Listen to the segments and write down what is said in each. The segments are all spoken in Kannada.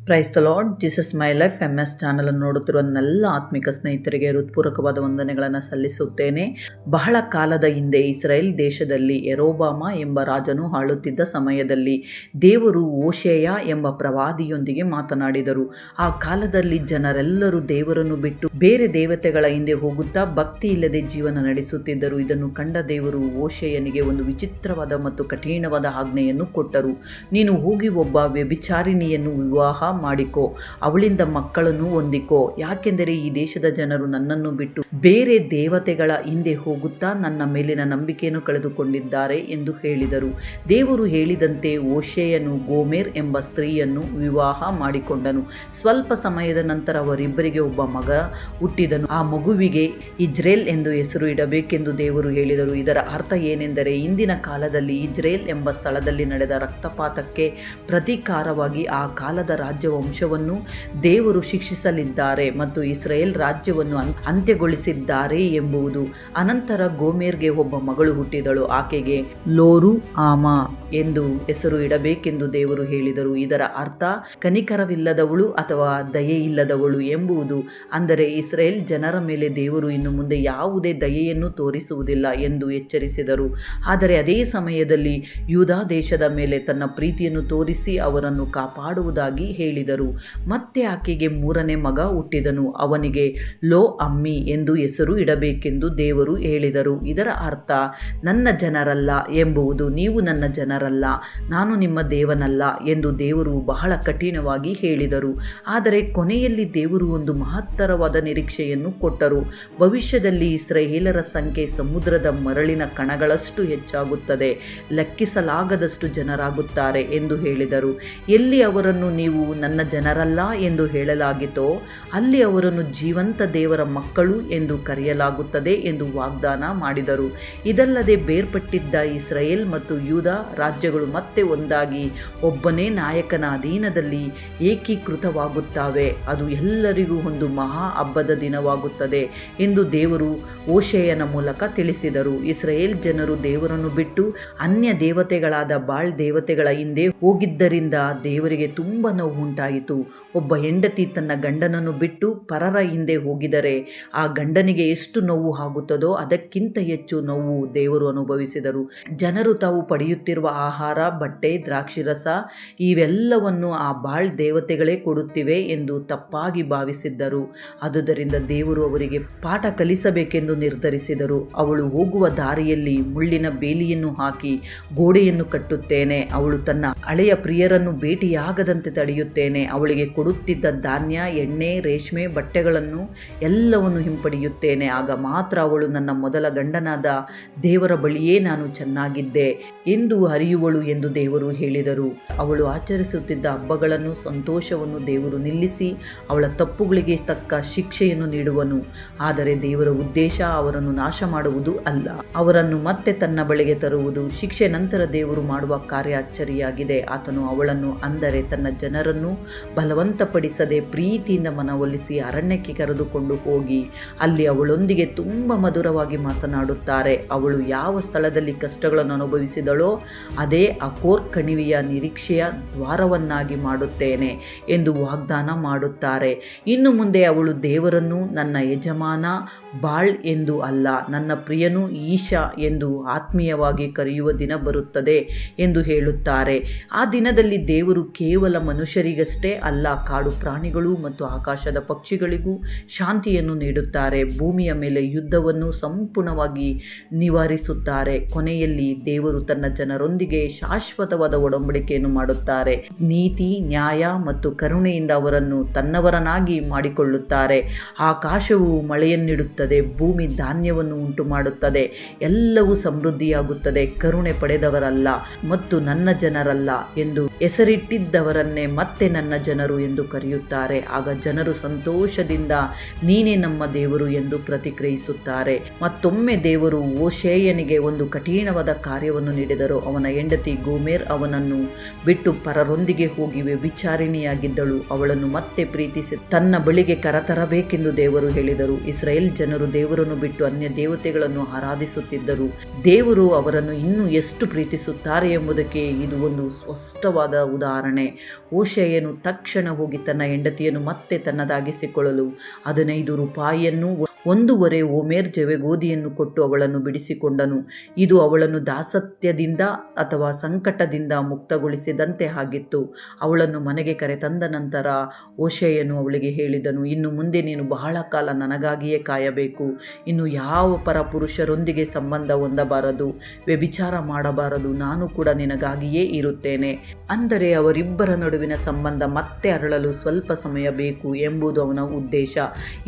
Praise the lord, Jesus my life MS channel ಅನ್ನು ನೋಡುತ್ತಿರುವ ನನ್ನೆಲ್ಲ ಆತ್ಮಿಕ ಸ್ನೇಹಿತರಿಗೆ ಹೃತ್ಪೂರ್ವಕವಾದ ವಂದನೆಗಳನ್ನು ಸಲ್ಲಿಸುತ್ತೇನೆ. ಬಹಳ ಕಾಲದ ಹಿಂದೆ ಇಸ್ರಾಯೇಲ್ ದೇಶದಲ್ಲಿ ಯೆರೋಬಾಮ ಎಂಬ ರಾಜನು ಆಳುತ್ತಿದ್ದ ಸಮಯದಲ್ಲಿ ದೇವರು ಓಶೇಯ ಎಂಬ ಪ್ರವಾದಿಯೊಂದಿಗೆ ಮಾತನಾಡಿದರು. ಆ ಕಾಲದಲ್ಲಿ ಜನರೆಲ್ಲರೂ ದೇವರನ್ನು ಬಿಟ್ಟು ಬೇರೆ ದೇವತೆಗಳ ಹಿಂದೆ ಹೋಗುತ್ತಾ ಭಕ್ತಿ ಇಲ್ಲದೆ ಜೀವನ ನಡೆಸುತ್ತಿದ್ದರು. ಇದನ್ನು ಕಂಡ ದೇವರು ಓಶೇಯನಿಗೆ ಒಂದು ವಿಚಿತ್ರವಾದ ಮತ್ತು ಕಠಿಣವಾದ ಆಜ್ಞೆಯನ್ನು ಕೊಟ್ಟರು. ನೀನು ಹೋಗಿ ಒಬ್ಬ ವ್ಯಭಿಚಾರಿಣಿಯನ್ನು ವಿವಾಹ ಮಾಡಿಕೋ, ಅವಳಿಂದ ಮಕ್ಕಳನ್ನು ಹೊಂದಿಕೋ. ಯಾಕೆಂದರೆ ಈ ದೇಶದ ಜನರು ನನ್ನನ್ನು ಬಿಟ್ಟು ಬೇರೆ ದೇವತೆಗಳ ಹಿಂದೆ ಹೋಗುತ್ತಾ ನನ್ನ ಮೇಲಿನ ನಂಬಿಕೆಯನ್ನು ಕಳೆದುಕೊಂಡಿದ್ದಾರೆ ಎಂದು ಹೇಳಿದರು. ದೇವರು ಹೇಳಿದಂತೆ ಓಶೇಯನು ಗೋಮೆರ್ ಎಂಬ ಸ್ತ್ರೀಯನ್ನು ವಿವಾಹ ಮಾಡಿಕೊಂಡನು. ಸ್ವಲ್ಪ ಸಮಯದ ನಂತರ ಅವರಿಬ್ಬರಿಗೆ ಒಬ್ಬ ಮಗ ಹುಟ್ಟಿದನು. ಆ ಮಗುವಿಗೆ ಇಜ್ರೇಲ್ ಎಂದು ಹೆಸರು ಇಡಬೇಕೆಂದು ದೇವರು ಹೇಳಿದರು. ಇದರ ಅರ್ಥ ಏನೆಂದರೆ, ಇಂದಿನ ಕಾಲದಲ್ಲಿ ಇಜ್ರೇಲ್ ಎಂಬ ಸ್ಥಳದಲ್ಲಿ ನಡೆದ ರಕ್ತಪಾತಕ್ಕೆ ಪ್ರತೀಕಾರವಾಗಿ ಆ ಕಾಲದ ರಾಜ್ಯವಂಶವನ್ನು ದೇವರು ಶಿಕ್ಷಿಸಲಿದ್ದಾರೆ ಮತ್ತು ಇಸ್ರಾಯೇಲ್ ರಾಜ್ಯವನ್ನು ಅಂತ್ಯಗೊಳಿಸಿದ್ದಾರೆ ಎಂಬುದು. ಅನಂತರ ಗೋಮೆರ್ಗೆ ಒಬ್ಬ ಮಗಳು ಹುಟ್ಟಿದಳು. ಆಕೆಗೆ ಲೋರು ಆಮಾ ಎಂದು ಹೆಸರು ಇಡಬೇಕೆಂದು ದೇವರು ಹೇಳಿದರು. ಇದರ ಅರ್ಥ ಕನಿಕರವಿಲ್ಲದವಳು ಅಥವಾ ದಯೆಯಿಲ್ಲದವಳು ಎಂಬುದು. ಅಂದರೆ ಇಸ್ರಾಯೇಲ್ ಜನರ ಮೇಲೆ ದೇವರು ಇನ್ನು ಮುಂದೆ ಯಾವುದೇ ದಯೆಯನ್ನು ತೋರಿಸುವುದಿಲ್ಲ ಎಂದು ಎಚ್ಚರಿಸಿದರು. ಆದರೆ ಅದೇ ಸಮಯದಲ್ಲಿ ಯೂದಾ ದೇಶದ ಮೇಲೆ ತನ್ನ ಪ್ರೀತಿಯನ್ನು ತೋರಿಸಿ ಅವರನ್ನು ಕಾಪಾಡುವುದಾಗಿ ಹೇಳಿದರು. ಮತ್ತೆ ಆಕೆಗೆ ಮೂರನೇ ಮಗ ಹುಟ್ಟಿದನು. ಅವನಿಗೆ ಲೋ ಅಮ್ಮಿ ಎಂದು ಹೆಸರು ಇಡಬೇಕೆಂದು ದೇವರು ಹೇಳಿದರು. ಇದರ ಅರ್ಥ ನನ್ನ ಜನರಲ್ಲ ಎಂಬುದು. ನೀವು ನನ್ನ ಜನರಲ್ಲ, ನಾನು ನಿಮ್ಮ ದೇವನಲ್ಲ ಎಂದು ದೇವರು ಬಹಳ ಕಠಿಣವಾಗಿ ಹೇಳಿದರು. ಆದರೆ ಕೊನೆಯಲ್ಲಿ ದೇವರು ಒಂದು ಮಹತ್ತರವಾದ ನಿರೀಕ್ಷೆಯನ್ನು ಕೊಟ್ಟರು. ಭವಿಷ್ಯದಲ್ಲಿ ಇಸ್ರಾಯೇಲರ ಸಂಖ್ಯೆ ಸಮುದ್ರದ ಮರಳಿನ ಕಣಗಳಷ್ಟು ಹೆಚ್ಚಾಗುತ್ತದೆ, ಲೆಕ್ಕಿಸಲಾಗದಷ್ಟು ಜನರಾಗುತ್ತಾರೆ ಎಂದು ಹೇಳಿದರು. ಎಲ್ಲಿ ಅವರನ್ನು ನೀವು ನನ್ನ ಜನರಲ್ಲ ಎಂದು ಹೇಳಲಾಗಿತೋ ಅಲ್ಲಿ ಅವರನ್ನು ಜೀವಂತ ದೇವರ ಮಕ್ಕಳು ಎಂದು ಕರೆಯಲಾಗುತ್ತದೆ ಎಂದು ವಾಗ್ದಾನ ಮಾಡಿದರು. ಇದಲ್ಲದೆ ಬೇರ್ಪಟ್ಟಿದ್ದ ಇಸ್ರಾಯೇಲ್ ಮತ್ತು ಯೂದಾ ರಾಜ್ಯಗಳು ಮತ್ತೆ ಒಂದಾಗಿ ಒಬ್ಬನೇ ನಾಯಕನ ಅಧೀನದಲ್ಲಿ ಏಕೀಕೃತವಾಗುತ್ತವೆ. ಅದು ಎಲ್ಲರಿಗೂ ಒಂದು ಮಹಾ ಹಬ್ಬದ ದಿನವಾಗುತ್ತದೆ ಎಂದು ದೇವರು ಓಶೇಯನ ಮೂಲಕ ತಿಳಿಸಿದರು. ಇಸ್ರಾಯೇಲ್ ಜನರು ದೇವರನ್ನು ಬಿಟ್ಟು ಅನ್ಯ ದೇವತೆಗಳಾದ ಬಾಳ್ ದೇವತೆಗಳ ಹಿಂದೆ ಹೋಗಿದ್ದರಿಂದ ದೇವರಿಗೆ ತುಂಬ ನೋವು ಉಂಟಾಯಿತು. ಒಬ್ಬ ಹೆಂಡತಿ ತನ್ನ ಗಂಡನನ್ನು ಬಿಟ್ಟು ಪರರ ಹಿಂದೆ ಹೋಗಿದರೆ ಆ ಗಂಡನಿಗೆ ಎಷ್ಟು ನೋವು ಆಗುತ್ತದೋ ಅದಕ್ಕಿಂತ ಹೆಚ್ಚು ನೋವು ದೇವರು ಅನುಭವಿಸಿದರು. ಜನರು ತಾವು ಪಡೆಯುತ್ತಿರುವ ಆಹಾರ, ಬಟ್ಟೆ, ದ್ರಾಕ್ಷಿರಸ ಇವೆಲ್ಲವನ್ನು ಆ ಬಾಳ್ ದೇವತೆಗಳೇ ಕೊಡುತ್ತಿವೆ ಎಂದು ತಪ್ಪಾಗಿ ಭಾವಿಸಿದ್ದರು. ಆದುದರಿಂದ ದೇವರು ಅವರಿಗೆ ಪಾಠ ಕಲಿಸಬೇಕೆಂದು ನಿರ್ಧರಿಸಿದರು. ಅವಳು ಹೋಗುವ ದಾರಿಯಲ್ಲಿ ಮುಳ್ಳಿನ ಬೇಲಿಯನ್ನು ಹಾಕಿ ಗೋಡೆಯನ್ನು ಕಟ್ಟುತ್ತೇನೆ. ಅವಳು ತನ್ನ ಹಳೆಯ ಪ್ರಿಯರನ್ನು ಭೇಟಿಯಾಗದಂತೆ ತಡೆಯುತ್ತೇನೆ. ಅವಳಿಗೆ ಕೊಡುತ್ತಿದ್ದ ಧಾನ್ಯ, ಎಣ್ಣೆ, ರೇಷ್ಮೆ ಬಟ್ಟೆಗಳನ್ನು ಎಲ್ಲವನ್ನು ಹಿಂಪಡೆಯುತ್ತೇನೆ. ಆಗ ಮಾತ್ರ ಅವಳು ನನ್ನ ಮೊದಲ ಗಂಡನಾದ ದೇವರ ಬಳಿಯೇ ನಾನು ಚೆನ್ನಾಗಿದ್ದೆ ಎಂದು ಅರಿಯುವಳು ಎಂದು ದೇವರು ಹೇಳಿದರು. ಅವಳು ಆಚರಿಸುತ್ತಿದ್ದ ಹಬ್ಬಗಳನ್ನು, ಸಂತೋಷವನ್ನು ದೇವರು ನಿಲ್ಲಿಸಿ ಅವಳ ತಪ್ಪುಗಳಿಗೆ ತಕ್ಕ ಶಿಕ್ಷೆಯನ್ನು ನೀಡುವನು. ಆದರೆ ದೇವರ ಉದ್ದೇಶ ಅವರನ್ನು ನಾಶ ಮಾಡುವುದು ಅಲ್ಲ, ಅವರನ್ನು ಮತ್ತೆ ತನ್ನ ಬಳಿಗೆ ತರುವುದು. ಶಿಕ್ಷೆ ನಂತರ ದೇವರು ಮಾಡುವ ಕಾರ್ಯ ಅಚ್ಚರಿಯಾಗಿದೆ. ಆತನು ಅವಳನ್ನು, ಅಂದರೆ ತನ್ನ ಜನರನ್ನು ಬಲವಂತಪಡಿಸದೆ ಪ್ರೀತಿಯಿಂದ ಮನವೊಲಿಸಿ ಅರಣ್ಯಕ್ಕೆ ಕರೆದುಕೊಂಡು ಹೋಗಿ ಅಲ್ಲಿ ಅವಳೊಂದಿಗೆ ತುಂಬ ಮಧುರವಾಗಿ ಮಾತನಾಡುತ್ತಾರೆ. ಅವಳು ಯಾವ ಸ್ಥಳದಲ್ಲಿ ಕಷ್ಟಗಳನ್ನು ಅನುಭವಿಸಿದಳೋ ಅದೇ ಅಕೋರ್ ಕಣಿವೆಯ ನಿರೀಕ್ಷೆಯ ದ್ವಾರವನ್ನಾಗಿ ಮಾಡುತ್ತೇನೆ ಎಂದು ವಾಗ್ದಾನ ಮಾಡುತ್ತಾರೆ. ಇನ್ನು ಮುಂದೆ ಅವಳು ದೇವರನ್ನು ನನ್ನ ಯಜಮಾನ ಬಾಳ್ ಎಂದು ಅಲ್ಲ, ನನ್ನ ಪ್ರಿಯನು ಈಶಾ ಎಂದು ಆತ್ಮೀಯವಾಗಿ ಕರೆಯುವ ದಿನ ಬರುತ್ತದೆ ಎಂದು ಹೇಳುತ್ತಾರೆ. ಆ ದಿನದಲ್ಲಿ ದೇವರು ಕೇವಲ ಮನುಷ್ಯರಿಗಷ್ಟೇ ಅಲ್ಲ, ಕಾಡು ಪ್ರಾಣಿಗಳು ಮತ್ತು ಆಕಾಶದ ಪಕ್ಷಿಗಳಿಗೂ ಶಾಂತಿಯನ್ನು ನೀಡುತ್ತಾರೆ. ಭೂಮಿಯ ಮೇಲೆ ಯುದ್ಧವನ್ನು ಸಂಪೂರ್ಣವಾಗಿ ನಿವಾರಿಸುತ್ತಾರೆ. ಕೊನೆಯಲ್ಲಿ ದೇವರು ತನ್ನ ಜನರೊಂದಿಗೆ ಶಾಶ್ವತವಾದ ಒಡಂಬಡಿಕೆಯನ್ನು ಮಾಡುತ್ತಾರೆ. ನೀತಿ, ನ್ಯಾಯ ಮತ್ತು ಕರುಣೆಯಿಂದ ಅವರನ್ನು ತನ್ನವರನ್ನಾಗಿ ಮಾಡಿಕೊಳ್ಳುತ್ತಾರೆ. ಆಕಾಶವು ಮಳೆಯನ್ನಿಡುತ್ತದೆ, ಭೂಮಿ ಧಾನ್ಯವನ್ನು ಉಂಟು ಮಾಡುತ್ತದೆ, ಎಲ್ಲವೂ ಸಮೃದ್ಧಿಯಾಗುತ್ತದೆ. ಕರುಣೆ ಪಡೆದವರಲ್ಲ ಮತ್ತು ನನ್ನ ಜನರಲ್ಲ ಎಂದು ಹೆಸರಿಟ್ಟಿದ್ದವರನ್ನೇ ಮತ್ತೆ ನನ್ನ ಜನರು ಎಂದು ಕರೆಯುತ್ತಾರೆ. ಆಗ ಜನರು ಸಂತೋಷದಿಂದ ನೀನೇ ನಮ್ಮ ದೇವರು ಎಂದು ಪ್ರತಿಕ್ರಿಯಿಸುತ್ತಾರೆ. ಮತ್ತೊಮ್ಮೆ ದೇವರು ಓಶೇಯನಿಗೆ ಒಂದು ಕಠಿಣವಾದ ಕಾರ್ಯವನ್ನು ನೀಡಿದರು. ಅವನ ಹೆಂಡತಿ ಗೋಮೆರ್ ಅವನನ್ನು ಬಿಟ್ಟು ಪರರೊಂದಿಗೆ ಹೋಗಿ ವ್ಯಭಿಚಾರಿಣಿಯಾಗಿದ್ದಳು. ಅವಳನ್ನು ಮತ್ತೆ ಪ್ರೀತಿಸಿ ತನ್ನ ಬಳಿಗೆ ಕರೆತರಬೇಕೆಂದು ದೇವರು ಹೇಳಿದರು. ಇಸ್ರಾಯೇಲ್ ಜನರು ದೇವರನ್ನು ಬಿಟ್ಟು ಅನ್ಯ ದೇವತೆಗಳನ್ನು ಆರಾಧಿಸುತ್ತಿದ್ದರು. ದೇವರು ಅವರನ್ನು ಇನ್ನೂ ಎಷ್ಟು ಪ್ರೀತಿಸುತ್ತಾರೆ ಎಂಬುದಕ್ಕೆ ಇದು ಒಂದು ಸ್ಪಷ್ಟವಾದ ಉದಾಹರಣೆ. ಓಶೇಯ ಸೆರೆಯನು ತಕ್ಷಣ ಹೋಗಿ ತನ್ನ ಹೆಂಡತಿಯನ್ನು ಮತ್ತೆ ತನ್ನದಾಗಿಸಿಕೊಳ್ಳಲು 15 ರೂಪಾಯಿಯನ್ನು 1.5 ಓಮೆರ್ ಜವೆಗೋದಿಯನ್ನು ಕೊಟ್ಟು ಅವಳನ್ನು ಬಿಡಿಸಿಕೊಂಡನು. ಇದು ಅವಳನ್ನು ದಾಸತ್ಯದಿಂದ ಅಥವಾ ಸಂಕಟದಿಂದ ಮುಕ್ತಗೊಳಿಸಿದಂತೆ ಆಗಿತ್ತು. ಅವಳನ್ನು ಮನೆಗೆ ಕರೆತಂದ ನಂತರ ಹೋಶೇಯನು ಅವಳಿಗೆ ಹೇಳಿದನು, ಇನ್ನು ಮುಂದೆ ನೀನು ಬಹಳ ಕಾಲ ನನಗಾಗಿಯೇ ಕಾಯಬೇಕು. ಇನ್ನು ಯಾವ ಪರ ಪುರುಷರೊಂದಿಗೆ ಸಂಬಂಧ ಹೊಂದಬಾರದು, ವ್ಯಭಿಚಾರ ಮಾಡಬಾರದು. ನಾನು ಕೂಡ ನಿನಗಾಗಿಯೇ ಇರುತ್ತೇನೆ. ಅಂದರೆ ಅವರಿಬ್ಬರ ನಡುವಿನ ಸಂಬಂಧ ಮತ್ತೆ ಅರಳಲು ಸ್ವಲ್ಪ ಸಮಯ ಬೇಕು ಎಂಬುದು ಅವನ ಉದ್ದೇಶ.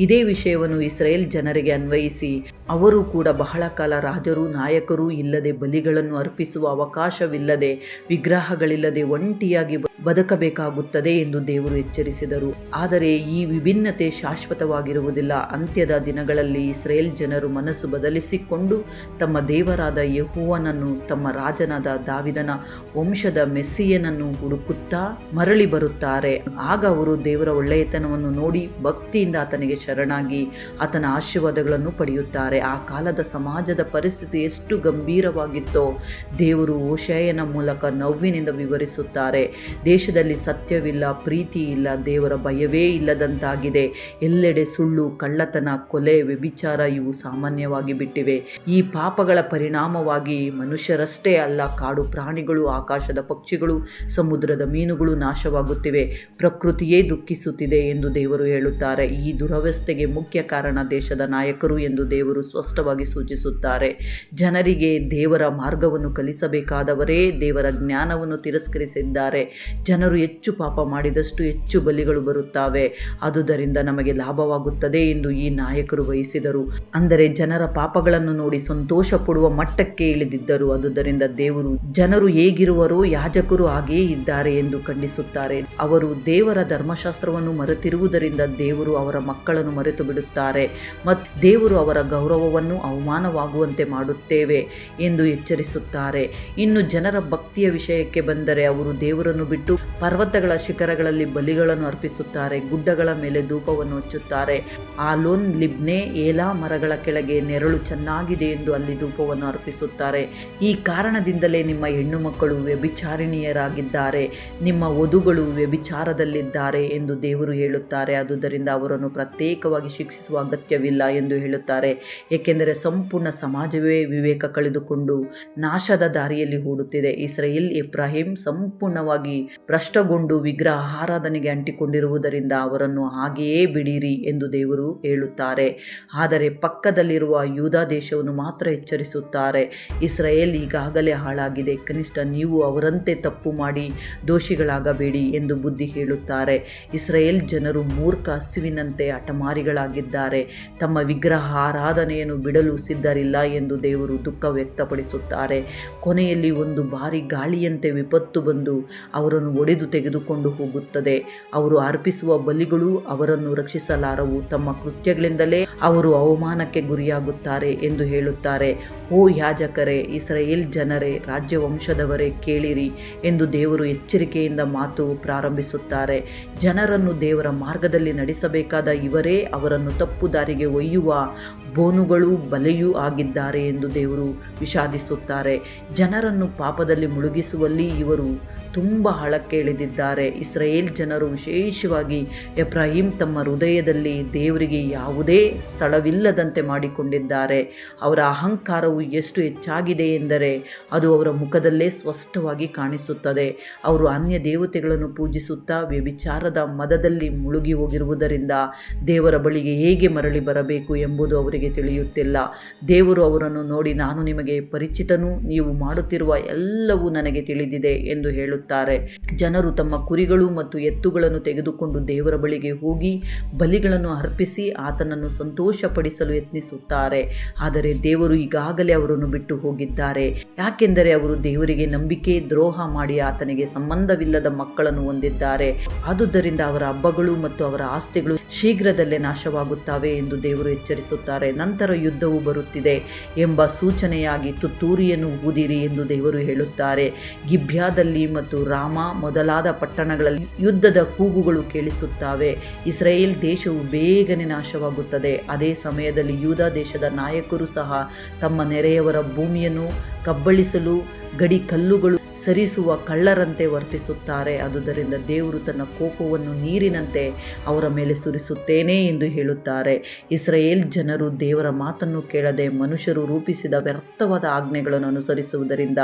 ಇದೇ ವಿಷಯವನ್ನು ಇಸ್ರಾಯೇಲ್ ಜನರಿಗೆ ಅನ್ವಯಿಸಿ ಅವರು ಕೂಡ ಬಹಳ ಕಾಲ ರಾಜರು ನಾಯಕರು ಇಲ್ಲದೆ, ಬಲಿಗಳನ್ನು ಅರ್ಪಿಸುವ ಅವಕಾಶವಿಲ್ಲದೆ, ವಿಗ್ರಹಗಳಿಲ್ಲದೆ ಒಂಟಿಯಾಗಿ ಬದುಕಬೇಕಾಗುತ್ತದೆ ಎಂದು ದೇವರು ಎಚ್ಚರಿಸಿದರು. ಆದರೆ ಈ ವಿಭಿನ್ನತೆ ಶಾಶ್ವತವಾಗಿರುವುದಿಲ್ಲ. ಅಂತ್ಯದ ದಿನಗಳಲ್ಲಿ ಇಸ್ರಾಯೇಲ್ ಜನರು ಮನಸ್ಸು ಬದಲಿಸಿಕೊಂಡು ತಮ್ಮ ದೇವರಾದ ಯೆಹೋವನನ್ನು, ತಮ್ಮ ರಾಜನಾದ ದಾವಿದನ ವಂಶದ ಮೆಸ್ಸಿಯನನ್ನು ಹುಡುಕುತ್ತಾ ಮರಳಿ ಬರುತ್ತಾರೆ. ಆಗ ಅವರು ದೇವರ ಒಳ್ಳೆಯತನವನ್ನು ನೋಡಿ ಭಕ್ತಿಯಿಂದ ಆತನಿಗೆ ಶರಣಾಗಿ ಆತನ ಆಶೀರ್ವಾದಗಳನ್ನು ಪಡೆಯುತ್ತಾರೆ. ಆ ಕಾಲದ ಸಮಾಜದ ಪರಿಸ್ಥಿತಿ ಎಷ್ಟು ಗಂಭೀರವಾಗಿತ್ತೋ ದೇವರು ಹೋಶೇಯನ ಮೂಲಕ ನೋವಿನಿಂದ ವಿವರಿಸುತ್ತಾರೆ. ದೇಶದಲ್ಲಿ ಸತ್ಯವಿಲ್ಲ, ಪ್ರೀತಿ ಇಲ್ಲ, ದೇವರ ಭಯವೇ ಇಲ್ಲದಂತಾಗಿದೆ. ಎಲ್ಲೆಡೆ ಸುಳ್ಳು, ಕಳ್ಳತನ, ಕೊಲೆ, ವ್ಯಭಿಚಾರ ಇವು ಸಾಮಾನ್ಯವಾಗಿ ಬಿಟ್ಟಿವೆ. ಈ ಪಾಪಗಳ ಪರಿಣಾಮವಾಗಿ ಮನುಷ್ಯರಷ್ಟೇ ಅಲ್ಲ, ಕಾಡು ಪ್ರಾಣಿಗಳು, ಆಕಾಶದ ಪಕ್ಷಿಗಳು, ಸಮುದ್ರದ ಮೀನುಗಳು ನಾಶವಾಗುತ್ತಿವೆ. ಪ್ರಕೃತಿಯೇ ದುಃಖಿಸುತ್ತಿದೆ ಎಂದು ದೇವರು ಹೇಳುತ್ತಾರೆ. ಈ ದುರವಸ್ಥೆಗೆ ಮುಖ್ಯ ಕಾರಣ ದೇಶದ ನಾಯಕರು ಎಂದು ದೇವರು ಸ್ಪಷ್ಟವಾಗಿ ಸೂಚಿಸುತ್ತಾರೆ. ಜನರಿಗೆ ದೇವರ ಮಾರ್ಗವನ್ನು ಕಲಿಸಬೇಕಾದವರೇ ದೇವರ ಜ್ಞಾನವನ್ನು ತಿರಸ್ಕರಿಸಿದ್ದಾರೆ. ಜನರು ಹೆಚ್ಚು ಪಾಪ ಮಾಡಿದಷ್ಟು ಹೆಚ್ಚು ಬಲಿಗಳು ಬರುತ್ತವೆ, ಆದುದರಿಂದ ನಮಗೆ ಲಾಭವಾಗುತ್ತದೆ ಎಂದು ಈ ನಾಯಕರು ಬಯಸಿದರು. ಅಂದರೆ ಜನರ ಪಾಪಗಳನ್ನು ನೋಡಿ ಸಂತೋಷ ಪಡುವ ಮಟ್ಟಕ್ಕೆ ಇಳಿದಿದ್ದರು. ಆದುದರಿಂದ ದೇವರು ಜನರು ಹೇಗಿರುವರೋ ಯಾಜಕರು ಹಾಗೆಯೇ ಇದ್ದಾರೆ ಎಂದು ಖಂಡಿಸುತ್ತಾರೆ. ಅವರು ದೇವರ ಧರ್ಮಶಾಸ್ತ್ರವನ್ನು ಮರೆತಿರುವುದರಿಂದ ದೇವರು ಅವರ ಮಕ್ಕಳನ್ನು ಮರೆತು ಬಿಡುತ್ತಾರೆ ಮತ್ತು ದೇವರು ಅವರ ಗೌರವವನ್ನು ಅವಮಾನವಾಗುವಂತೆ ಮಾಡುತ್ತೇವೆ ಎಂದು ಎಚ್ಚರಿಸುತ್ತಾರೆ. ಇನ್ನು ಜನರ ಭಕ್ತಿಯ ವಿಷಯಕ್ಕೆ ಬಂದರೆ ಅವರು ದೇವರನ್ನು ಬಿಟ್ಟು ಪರ್ವತಗಳ ಶಿಖರಗಳಲ್ಲಿ ಬಲಿಗಳನ್ನು ಅರ್ಪಿಸುತ್ತಾರೆ, ಗುಡ್ಡಗಳ ಮೇಲೆ ಧೂಪವನ್ನು ಹಚ್ಚುತ್ತಾರೆ. ಆಲೋನ್, ಲಿಬ್ನೆ, ಏಲಾ ಮರಗಳ ಕೆಳಗೆ ನೆರಳು ಚೆನ್ನಾಗಿದೆ ಎಂದು ಅಲ್ಲಿ ಧೂಪವನ್ನು ಅರ್ಪಿಸುತ್ತಾರೆ. ಈ ಕಾರಣದಿಂದಲೇ ನಿಮ್ಮ ಹೆಣ್ಣು ಮಕ್ಕಳು ವ್ಯಭಿಚಾರಿಣಿಯರಾಗಿದ್ದಾರೆ, ನಿಮ್ಮ ವಧುಗಳು ವ್ಯಭಿಚಾರದಲ್ಲಿದ್ದಾರೆ ಎಂದು ದೇವರು ಹೇಳುತ್ತಾರೆ. ಆದುದರಿಂದ ಅವರನ್ನು ಪ್ರತ್ಯೇಕವಾಗಿ ಶಿಕ್ಷಿಸುವ ಅಗತ್ಯವಿಲ್ಲ ಎಂದು ಹೇಳುತ್ತಾರೆ. ಏಕೆಂದರೆ ಸಂಪೂರ್ಣ ಸಮಾಜವೇ ವಿವೇಕ ಕಳೆದುಕೊಂಡು ನಾಶದ ದಾರಿಯಲ್ಲಿ ಓಡುತ್ತಿದೆ. ಇಸ್ರಾಯೇಲ್ ಎಫ್ರಾಯೀಮ್ ಸಂಪೂರ್ಣವಾಗಿ ಭ್ರಷ್ಟಗೊಂಡು ವಿಗ್ರಹ ಆರಾಧನೆಗೆ ಅಂಟಿಕೊಂಡಿರುವುದರಿಂದ ಅವರನ್ನು ಹಾಗೆಯೇ ಬಿಡಿರಿ ಎಂದು ದೇವರು ಹೇಳುತ್ತಾರೆ. ಆದರೆ ಪಕ್ಕದಲ್ಲಿರುವ ಯೂದಾ ದೇಶವನ್ನು ಮಾತ್ರ ಎಚ್ಚರಿಸುತ್ತಾರೆ. ಇಸ್ರಾಯೇಲ್ ಈಗಾಗಲೇ ಹಾಳಾಗಿದೆ, ಕನಿಷ್ಠ ನೀವು ಅವರಂತೆ ತಪ್ಪು ಮಾಡಿ ದೋಷಿಗಳಾಗಬೇಡಿ ಎಂದು ಬುದ್ಧಿ ಹೇಳುತ್ತಾರೆ. ಇಸ್ರಾಯೇಲ್ ಜನರು ಮೂರ್ಖ ಹಸುವಿನಂತೆ ಹಠಮಾರಿಗಳಾಗಿದ್ದಾರೆ, ತಮ್ಮ ವಿಗ್ರಹ ಆರಾಧನೆಯನ್ನು ಬಿಡಲು ಸಿದ್ಧರಿಲ್ಲ ಎಂದು ದೇವರು ದುಃಖ ವ್ಯಕ್ತಪಡಿಸುತ್ತಾರೆ. ಕೊನೆಯಲ್ಲಿ ಒಂದು ಭಾರಿ ಗಾಳಿಯಂತೆ ವಿಪತ್ತು ಬಂದು ಅವರನ್ನು ಒಡೆದು ತೆಗೆದುಕೊಂಡು ಹೋಗುತ್ತದೆ. ಅವರು ಅರ್ಪಿಸುವ ಬಲಿಗಳು ಅವರನ್ನು ರಕ್ಷಿಸಲಾರವು, ತಮ್ಮ ಕೃತ್ಯಗಳಿಂದಲೇ ಅವರು ಅವಮಾನಕ್ಕೆ ಗುರಿಯಾಗುತ್ತಾರೆ ಎಂದು ಹೇಳುತ್ತಾರೆ. ಓ ಯಾಜಕರೇ, ಇಸ್ರಾಯೇಲ್ ಜನರೇ, ರಾಜ್ಯವಂಶದವರೇ, ಕೇಳಿರಿ ಎಂದು ದೇವರು ಎಚ್ಚರಿಕೆಯಿಂದ ಮಾತು ಪ್ರಾರಂಭಿಸುತ್ತಾರೆ. ಜನರನ್ನು ದೇವರ ಮಾರ್ಗದಲ್ಲಿ ನಡೆಸಬೇಕಾದ ಇವರೇ ಅವರನ್ನು ತಪ್ಪು ದಾರಿಗೆ ಒಯ್ಯುವ ಬೋನುಗಳು, ಬಲೆಯೂ ಆಗಿದ್ದಾರೆ ಎಂದು ದೇವರು ವಿಷಾದಿಸುತ್ತಾರೆ. ಜನರನ್ನು ಪಾಪದಲ್ಲಿ ಮುಳುಗಿಸುವಲ್ಲಿ ಇವರು ತುಂಬ ಆಳಕ್ಕೆ ಇಳಿದಿದ್ದಾರೆ. ಇಸ್ರಾಯೇಲ್ ಜನರು, ವಿಶೇಷವಾಗಿ ಎಫ್ರಾಯೀಮ್, ತಮ್ಮ ಹೃದಯದಲ್ಲಿ ದೇವರಿಗೆ ಯಾವುದೇ ಸ್ಥಳವಿಲ್ಲದಂತೆ ಮಾಡಿಕೊಂಡಿದ್ದಾರೆ. ಅವರ ಅಹಂಕಾರವು ಎಷ್ಟು ಹೆಚ್ಚಾಗಿದೆ ಎಂದರೆ ಅದು ಅವರ ಮುಖದಲ್ಲೇ ಸ್ಪಷ್ಟವಾಗಿ ಕಾಣಿಸುತ್ತದೆ. ಅವರು ಅನ್ಯ ದೇವತೆಗಳನ್ನು ಪೂಜಿಸುತ್ತಾ ವ್ಯಭಿಚಾರದ ಮದದಲ್ಲಿ ಮುಳುಗಿ ಹೋಗಿರುವುದರಿಂದ ದೇವರ ಬಳಿಗೆ ಹೇಗೆ ಮರಳಿ ಬರಬೇಕು ಎಂಬುದು ಅವರಿಗೆ ತಿಳಿಯುತ್ತಿಲ್ಲ. ದೇವರು ಅವರನ್ನು ನೋಡಿ, ನಾನು ನಿಮಗೆ ಪರಿಚಿತನು, ನೀವು ಮಾಡುತ್ತಿರುವ ಎಲ್ಲವೂ ನನಗೆ ತಿಳಿದಿದೆ ಎಂದು ಹೇಳುತ್ತಾರೆ. ಜನರು ತಮ್ಮ ಕುರಿಗಳು ಮತ್ತು ಎತ್ತುಗಳನ್ನು ತೆಗೆದುಕೊಂಡು ದೇವರ ಬಳಿಗೆ ಹೋಗಿ ಬಲಿಗಳನ್ನು ಅರ್ಪಿಸಿ ಆತನನ್ನು ಸಂತೋಷಪಡಿಸಲು ಯತ್ನಿಸುತ್ತಾರೆ. ಆದರೆ ದೇವರು ಈಗಾಗಲೇ ಅವರನ್ನು ಬಿಟ್ಟು ಹೋಗಿದ್ದಾರೆ. ಯಾಕೆಂದರೆ ಅವರು ದೇವರಿಗೆ ನಂಬಿಕೆ ದ್ರೋಹ ಮಾಡಿ ಆತನಿಗೆ ಸಂಬಂಧವಿಲ್ಲದ ಮಕ್ಕಳನ್ನು ಹೊಂದಿದ್ದಾರೆ. ಆದುದರಿಂದ ಅವರ ಹಬ್ಬಗಳು ಮತ್ತು ಅವರ ಆಸ್ತಿಗಳು ಶೀಘ್ರದಲ್ಲೇ ನಾಶವಾಗುತ್ತವೆ ಎಂದು ದೇವರು ಎಚ್ಚರಿಸುತ್ತಾರೆ. ನಂತರ ಯುದ್ಧವು ಬರುತ್ತಿದೆ ಎಂಬ ಸೂಚನೆಯಾಗಿ ತುತ್ತೂರಿಯನ್ನು ಊದಿರಿ ಎಂದು ದೇವರು ಹೇಳುತ್ತಾರೆ. ಗಿಬ್ಯಾದಲ್ಲಿ ಮತ್ತು ರಾಮ ಮೊದಲಾದ ಪಟ್ಟಣಗಳಲ್ಲಿ ಯುದ್ಧದ ಕೂಗುಗಳು ಕೇಳಿಸುತ್ತವೆ. ಇಸ್ರಾಯೇಲ್ ದೇಶವು ಬೇಗನೆ ನಾಶವಾಗುತ್ತದೆ. ಅದೇ ಸಮಯದಲ್ಲಿ ಯೂದಾ ದೇಶದ ನಾಯಕರು ಸಹ ತಮ್ಮ ನೆರೆಯವರ ಭೂಮಿಯನ್ನು ಕಬಳಿಸಲು ಗಡಿ ಕಲ್ಲುಗಳು ಸರಿಸುವ ಕಳ್ಳರಂತೆ ವರ್ತಿಸುತ್ತಾರೆ. ಆದುದರಿಂದ ದೇವರು ತನ್ನ ಕೋಪವನ್ನು ನೀರಿನಂತೆ ಅವರ ಮೇಲೆ ಸುರಿಸುತ್ತೇನೆ ಎಂದು ಹೇಳುತ್ತಾರೆ. ಇಸ್ರಾಯೇಲ್ ಜನರು ದೇವರ ಮಾತನ್ನು ಕೇಳದೆ ಮನುಷ್ಯರು ರೂಪಿಸಿದ ವ್ಯರ್ಥವಾದ ಆಜ್ಞೆಗಳನ್ನು ಅನುಸರಿಸುವುದರಿಂದ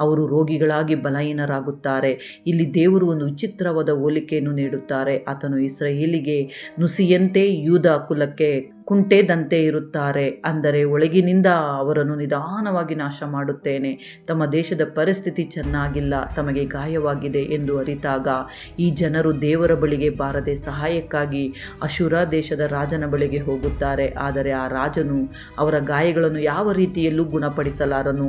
ಅವರು ರೋಗಿಗಳಾಗಿ ಬಲಹೀನರಾಗುತ್ತಾರೆ. ಇಲ್ಲಿ ದೇವರು ಒಂದು ವಿಚಿತ್ರವಾದ ಹೋಲಿಕೆಯನ್ನು ನೀಡುತ್ತಾರೆ. ಆತನು ಇಸ್ರಾಯೇಲಿಗೆ ನುಸಿಯಂತೆ ಯೂದ ಕುಲಕ್ಕೆ ಕುಂಟೆದಂತೆ ಇರುತ್ತಾರೆ. ಅಂದರೆ ಒಳಗಿನಿಂದ ಅವರನ್ನು ನಿಧಾನವಾಗಿ ನಾಶ ಮಾಡುತ್ತೇನೆ. ತಮ್ಮ ದೇಶದ ಪರಿಸ್ಥಿತಿ ಚೆನ್ನಾಗಿಲ್ಲ, ತಮಗೆ ಗಾಯವಾಗಿದೆ ಎಂದು ಅರಿತಾಗ ಈ ಜನರು ದೇವರ ಬಳಿಗೆ ಬಾರದೆ ಸಹಾಯಕ್ಕಾಗಿ ಅಶೂರ ದೇಶದ ರಾಜನ ಬಳಿಗೆ ಹೋಗುತ್ತಾರೆ. ಆದರೆ ಆ ರಾಜನು ಅವರ ಗಾಯಗಳನ್ನು ಯಾವ ರೀತಿಯಲ್ಲೂ ಗುಣಪಡಿಸಲಾರನು.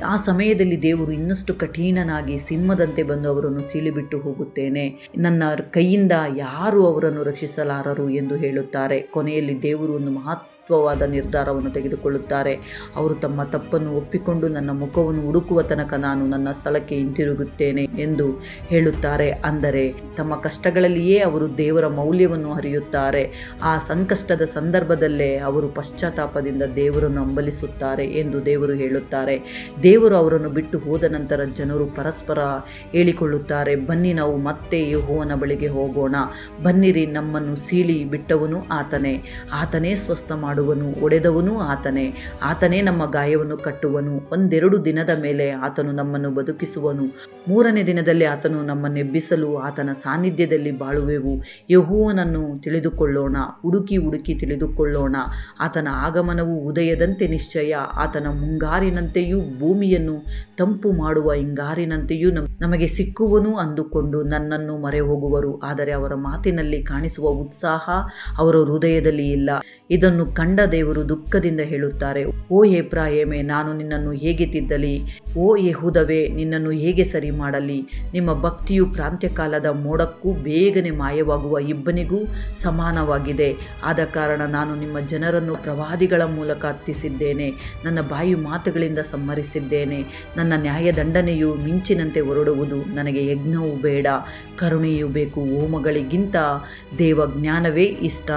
ಆ ಸಮಯದಲ್ಲಿ ದೇವರು ಇನ್ನಷ್ಟು ಕಠಿಣನಾಗಿ ಸಿಂಹದಂತೆ ಬಂದು ಅವರನ್ನು ಸೀಳಿಬಿಟ್ಟು ಹೋಗುತ್ತೇನೆ, ನನ್ನ ಕೈಯಿಂದ ಯಾರು ಅವರನ್ನು ರಕ್ಷಿಸಲಾರರು ಎಂದು ಹೇಳುತ್ತಾರೆ. ಕೊನೆಯಲ್ಲಿ ದೇವರು ಒಂದು ಮಹತ್ವವಾದ ನಿರ್ಧಾರವನ್ನು ತೆಗೆದುಕೊಳ್ಳುತ್ತಾರೆ. ಅವರು ತಮ್ಮ ತಪ್ಪನ್ನು ಒಪ್ಪಿಕೊಂಡು ನನ್ನ ಮುಖವನ್ನು ಹುಡುಕುವ ತನಕ ನಾನು ನನ್ನ ಸ್ಥಳಕ್ಕೆ ಹಿಂತಿರುಗುತ್ತೇನೆ ಎಂದು ಹೇಳುತ್ತಾರೆ. ಅಂದರೆ ತಮ್ಮ ಕಷ್ಟಗಳಲ್ಲಿಯೇ ಅವರು ದೇವರ ಮೌಲ್ಯವನ್ನು ಅರಿಯುತ್ತಾರೆ. ಆ ಸಂಕಷ್ಟದ ಸಂದರ್ಭದಲ್ಲೇ ಅವರು ಪಶ್ಚಾತ್ತಾಪದಿಂದ ದೇವರನ್ನು ಹಂಬಲಿಸುತ್ತಾರೆ ಎಂದು ದೇವರು ಹೇಳುತ್ತಾರೆ. ದೇವರು ಅವರನ್ನು ಬಿಟ್ಟು ಹೋದ ನಂತರ ಜನರು ಪರಸ್ಪರ ಹೇಳಿಕೊಳ್ಳುತ್ತಾರೆ, ಬನ್ನಿ ನಾವು ಮತ್ತೆ ಯೆಹೋವನ ಬಳಿಗೆ ಹೋಗೋಣ, ಬನ್ನಿರಿ, ನಮ್ಮನ್ನು ಸೀಳಿ ಬಿಟ್ಟವನು ಆತನೇ, ಆತನೇ ಸ್ವಸ್ಥ ಮಾಡುವನು, ಒಡೆದವನು ಆತನೇ, ಆತನೇ ನಮ್ಮ ಗಾಯವನ್ನು ಕಟ್ಟುವನು. ಒಂದೆರಡು ದಿನದ ಮೇಲೆ ಆತನು ನಮ್ಮನ್ನು ಬದುಕಿಸುವನು, ಮೂರನೇ ದಿನದಲ್ಲಿ ಆತನು ನಮ್ಮನ್ನು ಎಬ್ಬಿಸಲು ಆತನ ಸಾನ್ನಿಧ್ಯದಲ್ಲಿ ಬಾಳುವೆವು. ಯೆಹೋವನನ್ನು ತಿಳಿದುಕೊಳ್ಳೋಣ, ಹುಡುಕಿ ತಿಳಿದುಕೊಳ್ಳೋಣ. ಆತನ ಆಗಮನವು ಉದಯದಂತೆ ನಿಶ್ಚಯ, ಆತನ ಮುಂಗಾರಿನಂತೆಯೂ ಭೂಮಿಯನ್ನು ತಂಪು ಮಾಡುವ ಹಿಂಗಾರಿನಂತೆಯೂ ನಮಗೆ ಸಿಕ್ಕುವನು ಅಂದುಕೊಂಡು ನನ್ನನ್ನು ಮರೆ ಹೋಗುವರು. ಆದರೆ ಅವರ ಮಾತಿನಲ್ಲಿ ಕಾಣಿಸುವ ಉತ್ಸಾಹ ಅವರ ಹೃದಯದಲ್ಲಿ ಇಲ್ಲ. ಇದನ್ನು ಕಂಡ ದೇವರು ದುಃಖದಿಂದ ಹೇಳುತ್ತಾರೆ, ಓ ಎಫ್ರಾಯೀಮೇ, ನಾನು ನಿನ್ನನ್ನು ಹೇಗೆ ತಿದ್ದಲಿ? ಓ ಯೆಹೂದವೇ, ನಿನ್ನನ್ನು ಹೇಗೆ ಸರಿ ಮಾಡಲಿ? ನಿಮ್ಮ ಭಕ್ತಿಯು ಪ್ರಾಂತ್ಯಕಾಲದ ಮೋಡಕ್ಕೂ ಬೇಗನೆ ಮಾಯವಾಗುವ ಇಬ್ಬನಿಗೂ ಸಮಾನವಾಗಿದೆ. ಆದ ಕಾರಣ ನಾನು ನಿಮ್ಮ ಜನರನ್ನು ಪ್ರವಾದಿಗಳ ಮೂಲಕ ಹತ್ತಿಸಿದ್ದೇನೆ, ನನ್ನ ಬಾಯಿ ಮಾತುಗಳಿಂದ ಸಂಹರಿಸಿದ್ದೇನೆ. ನನ್ನ ನ್ಯಾಯದಂಡನೆಯು ಮಿಂಚಿನಂತೆ ಹೊರಡುವುದು. ನನಗೆ ಯಜ್ಞವೂ ಬೇಡ, ಕರುಣೆಯೂ ಬೇಕು, ಹೋಮಗಳಿಗಿಂತ ದೇವಜ್ಞಾನವೇ ಇಷ್ಟ.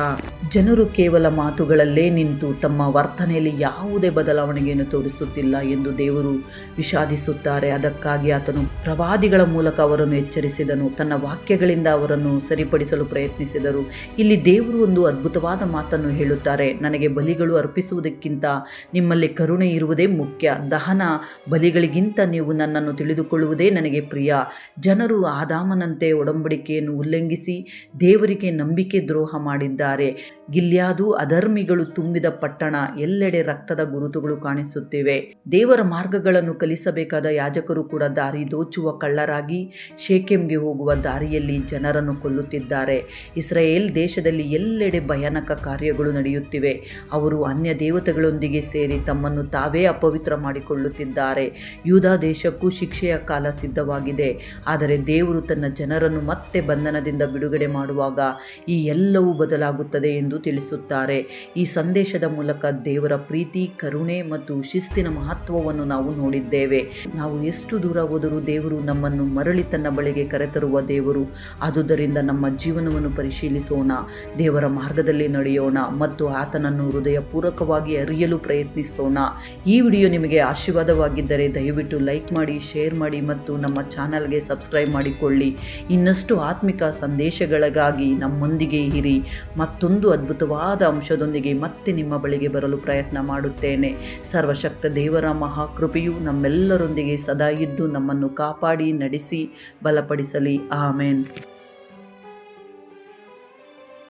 ಜನರು ಕೇವಲ ಮಾತುಗಳಲ್ಲೇ ನಿಂತು ತಮ್ಮ ವರ್ತನೆಯಲ್ಲಿ ಯಾವುದೇ ಬದಲಾವಣೆಯನ್ನು ತೋರಿಸುತ್ತಿಲ್ಲ ಎಂದು ದೇವರು ವಿಷಾದಿಸುತ್ತಾರೆ. ಅದಕ್ಕಾಗಿ ಆತನು ಪ್ರವಾದಿಗಳ ಮೂಲಕ ಅವರನ್ನು ಎಚ್ಚರಿಸಿದನು, ತನ್ನ ವಾಕ್ಯಗಳಿಂದ ಅವರನ್ನು ಸರಿಪಡಿಸಲು ಪ್ರಯತ್ನಿಸಿದರು. ಇಲ್ಲಿ ದೇವರು ಒಂದು ಅದ್ಭುತವಾದ ಮಾತನ್ನು ಹೇಳುತ್ತಾರೆ, ನನಗೆ ಬಲಿಗಳು ಅರ್ಪಿಸುವುದಕ್ಕಿಂತ ನಿಮ್ಮಲ್ಲಿ ಕರುಣೆ ಇರುವುದೇ ಮುಖ್ಯ. ದಹನ ಬಲಿಗಳಿಗಿಂತ ನೀವು ನನ್ನನ್ನು ತಿಳಿದುಕೊಳ್ಳುವುದೇ ನನಗೆ ಪ್ರಿಯ. ಜನರು ಆದಾಮನಂತೆ ಒಡಂಬಡಿಕೆಯನ್ನು ಉಲ್ಲಂಘಿಸಿ ದೇವರಿಗೆ ನಂಬಿಕೆ ದ್ರೋಹ ಮಾಡಿದ್ದಾರೆ. ಗಿಲ್ಯಾದು ಅಧರ್ಮಿಗಳು ತುಂಬಿದ ಪಟ್ಟಣ, ಎಲ್ಲೆಡೆ ರಕ್ತದ ಗುರುತುಗಳು ಕಾಣಿಸುತ್ತಿವೆ. ದೇವರ ಮಾರ್ಗಗಳನ್ನು ಕಲಿಸಬೇಕಾದ ಯಾಜಕರು ಕೂಡ ದಾರಿ ದೋಚುವ ಕಳ್ಳರಾಗಿ ಶೇಕೆಮ್ಗೆ ಹೋಗುವ ದಾರಿಯಲ್ಲಿ ಜನರನ್ನು ಕೊಲ್ಲುತ್ತಿದ್ದಾರೆ. ಇಸ್ರಾಯೇಲ್ ದೇಶದಲ್ಲಿ ಎಲ್ಲೆಡೆ ಭಯಾನಕ ಕಾರ್ಯಗಳು ನಡೆಯುತ್ತಿವೆ. ಅವರು ಅನ್ಯ ದೇವತೆಗಳೊಂದಿಗೆ ಸೇರಿ ತಮ್ಮನ್ನು ತಾವೇ ಅಪವಿತ್ರ ಮಾಡಿಕೊಳ್ಳುತ್ತಿದ್ದಾರೆ. ಯೂದ ದೇಶಕ್ಕೂ ಶಿಕ್ಷೆಯ ಕಾಲ ಸಿದ್ಧವಾಗಿದೆ. ಆದರೆ ದೇವರು ತನ್ನ ಜನರನ್ನು ಮತ್ತೆ ಬಂಧನದಿಂದ ಬಿಡುಗಡೆ ಮಾಡುವಾಗ ಈ ಎಲ್ಲವೂ ಬದಲಾಗುತ್ತದೆ ಎಂದು ತಿಳಿಸುತ್ತಾರೆ. ಈ ಸಂದೇಶದ ಮೂಲಕ ದೇವರ ಪ್ರೀತಿ, ಕರುಣೆ ಮತ್ತು ಶಿಸ್ತಿನ ಮಹತ್ವವನ್ನು ನಾವು ನೋಡಿದ್ದೇವೆ. ನಾವು ಎಷ್ಟು ದೂರ ಹೋದರೂ ದೇವರು ನಮ್ಮನ್ನು ಮರಳಿ ತನ್ನ ಬಳಿಗೆ ಕರೆತರುವ ದೇವರು. ಆದುದರಿಂದ ನಮ್ಮ ಜೀವನವನ್ನು ಪರಿಶೀಲಿಸೋಣ, ದೇವರ ಮಾರ್ಗದಲ್ಲಿ ನಡೆಯೋಣ ಮತ್ತು ಆತನನ್ನು ಹೃದಯಪೂರ್ವಕವಾಗಿ ಅರಿಯಲು ಪ್ರಯತ್ನಿಸೋಣ. ಈ ವಿಡಿಯೋ ನಿಮಗೆ ಆಶೀರ್ವಾದವಾಗಿದ್ದರೆ ದಯವಿಟ್ಟು ಲೈಕ್ ಮಾಡಿ, ಶೇರ್ ಮಾಡಿ ಮತ್ತು ನಮ್ಮ ಚಾನಲ್ಗೆ ಸಬ್ಸ್ಕ್ರೈಬ್ ಮಾಡಿಕೊಳ್ಳಿ. ಇನ್ನಷ್ಟು ಆತ್ಮಿಕ ಸಂದೇಶಗಳಿಗಾಗಿ ನಮ್ಮೊಂದಿಗೆ ಇರಿ. ಮತ್ತೊಂದು ಅದ್ಭುತವಾದ ಅಂಶದೊಂದಿಗೆ ಮತ್ತೆ ನಿಮ್ಮ ಬಳಿಗೆ ಬರಲು ಪ್ರಯತ್ನ ಮಾಡುತ್ತೇನೆ. ಸರ್ವಶಕ್ತ ದೇವರ ಮಹಾಕೃಪೆಯು ನಮ್ಮೆಲ್ಲರೊಂದಿಗೆ ಸದಾ ಇದ್ದು ನಮ್ಮನ್ನು ಕಾಪಾಡಿ ನಡೆಸಿ ಬಲಪಡಿಸಲಿ. ಆಮೆನ್.